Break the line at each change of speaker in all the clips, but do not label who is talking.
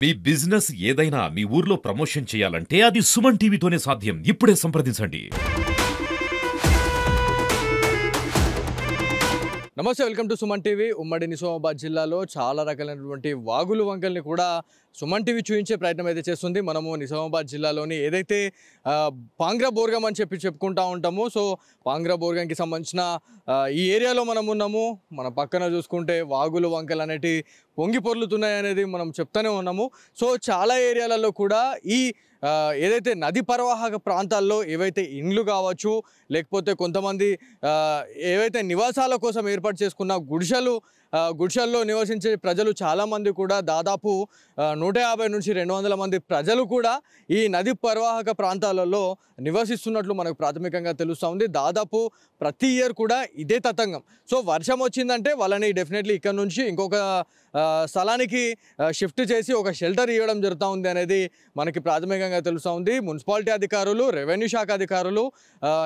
మీ business ఏదైనా మీ ఊర్లో promotion చేయాలంటే అది సుమన్ టీవీతోనే సాధ్యం. ఇప్పుడే సంప్రదించండి.
నమస్తే, వెల్కమ్ టు సుమన్ టీవీ. ఉమ్మడి నిజామాబాద్ జిల్లాలో చాలా రకాలైనటువంటి వాగులు వంకల్ని కూడా సుమన్ టీవీ చూపించే ప్రయత్నం అయితే చేస్తుంది. మనము నిజామాబాద్ జిల్లాలోని ఏదైతే పాంగ్రా బోర్గం అని చెప్పుకుంటా ఉంటాము. సో పాంగ్రా బోర్గంకి సంబంధించిన ఈ ఏరియాలో మనం ఉన్నాము. మన పక్కన చూసుకుంటే వాగులు వంకలు అనేటి పొంగి పొర్లుతున్నాయి అనేది మనం చెప్తూనే ఉన్నాము. సో చాలా ఏరియాలలో కూడా ఈ ఏదైతే నది పరివాహక ప్రాంతాల్లో ఏవైతే ఇండ్లు కావచ్చు, లేకపోతే కొంతమంది ఏవైతే నివాసాల కోసం ఏర్పాటు చేసుకున్న గుడిసెల్లో నివసించే ప్రజలు చాలామంది కూడా దాదాపు 150 నుంచి 200 మంది ప్రజలు కూడా ఈ నది పరివాహక ప్రాంతాలలో నివసిస్తున్నట్లు మనకు ప్రాథమికంగా తెలుస్తూ ఉంది. దాదాపు ప్రతి ఇయర్ కూడా ఇదే తతంగం. సో వర్షం వచ్చిందంటే వాళ్ళని డెఫినెట్లీ ఇక్కడ నుంచి ఇంకొక స్థలానికి షిఫ్ట్ చేసి ఒక షెల్టర్ ఇవ్వడం జరుగుతూ ఉంది అనేది మనకి ప్రాథమికంగా తెలుస్తూ ఉంది. మున్సిపాలిటీ అధికారులు, రెవెన్యూ శాఖ అధికారులు,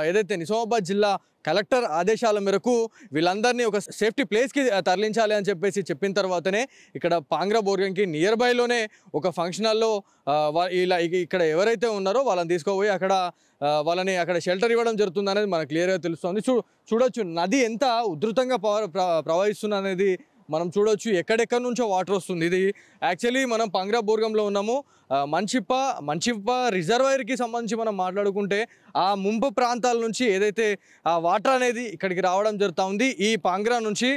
ఏదైతే నిజామాబాద్ జిల్లా కలెక్టర్ ఆదేశాల మేరకు వీళ్ళందరినీ ఒక సేఫ్టీ ప్లేస్కి తరలించాలి అని చెప్పిన తర్వాతనే ఇక్కడ పాంగ్రా బోర్గంకి నియర్ బైలోనే ఒక ఫంక్షన్ హాల్లో ఇలా ఇక్కడ ఎవరైతే ఉన్నారో వాళ్ళని తీసుకుపోయి వాళ్ళని అక్కడ షెల్టర్ ఇవ్వడం జరుగుతుంది అనేది మనకు క్లియర్గా తెలుస్తుంది. చూడొచ్చు నది ఎంత ఉధృతంగా ప్రవహిస్తుంది అనేది మనం చూడొచ్చు. ఎక్కడెక్కడి నుంచో వాటర్ వస్తుంది. ఇది యాక్చువల్లీ మనం పాంగ్రా బోర్గంలో ఉన్నాము. మంచిప్ప రిజర్వాయర్కి సంబంధించి మనం మాట్లాడుకుంటే ఆ ముంపు ప్రాంతాల నుంచి ఏదైతే ఆ వాటర్ అనేది ఇక్కడికి రావడం జరుగుతూ ఉంది. ఈ పాంగ్రా నుంచి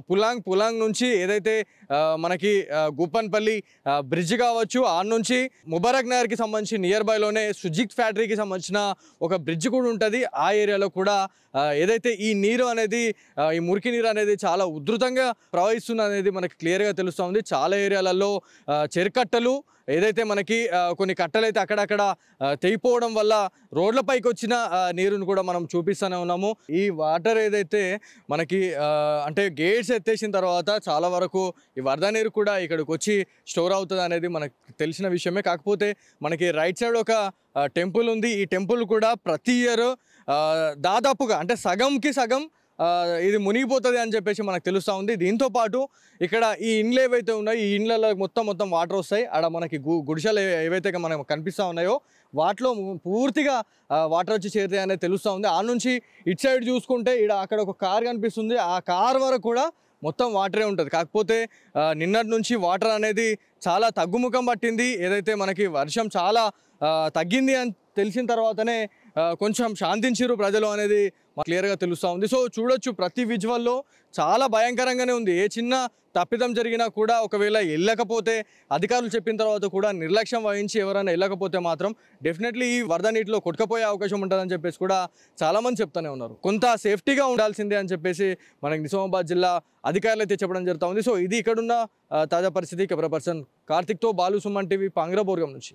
పులాంగ్ నుంచి ఏదైతే మనకి గూపన్పల్లి బ్రిడ్జ్ కావచ్చు, ఆ నుంచి ముబారక్ నగర్కి సంబంధించి నియర్ బైలోనే సుజిక్ ఫ్యాక్టరీకి సంబంధించిన ఒక బ్రిడ్జ్ కూడా ఉంటుంది. ఆ ఏరియాలో కూడా ఏదైతే ఈ నీరు అనేది ఈ మురికి నీరు అనేది చాలా ఉధృతంగా ప్రవహిస్తుంది అనేది మనకి క్లియర్గా తెలుస్తూ ఉంది. చాలా ఏరియాలలో చెరుకట్టలు ఏదైతే మనకి కొన్ని కట్టలైతే అక్కడక్కడ తెగిపోవడం వల్ల రోడ్లపైకి వచ్చిన నీరుని కూడా మనం చూపిస్తూనే ఉన్నాము. ఈ వాటర్ ఏదైతే మనకి అంటే గేట్స్ ఎత్తేసిన తర్వాత చాలా వరకు ఈ వరద నీరు కూడా ఇక్కడికి వచ్చి స్టోర్ అవుతుంది అనేది మనకు తెలిసిన విషయమే. కాకపోతే మనకి రైట్ సైడ్ ఒక టెంపుల్ ఉంది. ఈ టెంపుల్ కూడా ప్రతి ఇయర్ దాదాపుగా అంటే సగంకి సగం ఇది మునిగిపోతుంది అని చెప్పేసి మనకు తెలుస్తూ ఉంది. దీంతోపాటు ఇక్కడ ఈ ఇండ్లు ఏవైతే ఉన్నాయో ఈ ఇండ్లలో మొత్తం వాటర్ వస్తాయి. ఆడ మనకి గుడిసెలు ఏవైతే మనకు కనిపిస్తూ ఉన్నాయో వాటిలో పూర్తిగా వాటర్ వచ్చి చేరుతాయి అనేది తెలుస్తూ ఉంది. ఆ నుంచి ఇటు సైడ్ చూసుకుంటే అక్కడ ఒక కార్ కనిపిస్తుంది. ఆ కార్ వరకు కూడా మొత్తం వాటరే ఉంటుంది. కాకపోతే నిన్నటి నుంచి వాటర్ అనేది చాలా తగ్గుముఖం పట్టింది. ఏదైతే మనకి వర్షం చాలా తగ్గింది అని తెలిసిన తర్వాతనే కొంచెం శాంతించారు ప్రజలు అనేది క్లియర్గా తెలుస్తూ ఉంది. సో చూడొచ్చు ప్రతి విజువల్లో చాలా భయంకరంగానే ఉంది. ఏ చిన్న తప్పిదం జరిగినా కూడా ఒకవేళ వెళ్ళకపోతే అధికారులు చెప్పిన తర్వాత కూడా నిర్లక్ష్యం వహించి ఎవరైనా వెళ్ళకపోతే మాత్రం డెఫినెట్లీ ఈ వరద నీటిలో కొట్టుకుపోయే అవకాశం ఉంటుందని చెప్పేసి కూడా చాలామంది చెప్తూనే ఉన్నారు. కొంత సేఫ్టీగా ఉండాల్సిందే అని చెప్పేసి మనకి నిజామాబాద్ జిల్లా అధికారులు అయితే చెప్పడం జరుగుతూ ఉంది. సో ఇది ఇక్కడున్న తాజా పరిస్థితి. కెమెరా పర్సన్ కార్తిక్తో బాలు, సుమన్ టీవీ, పాంగ్రా బోర్గం నుంచి.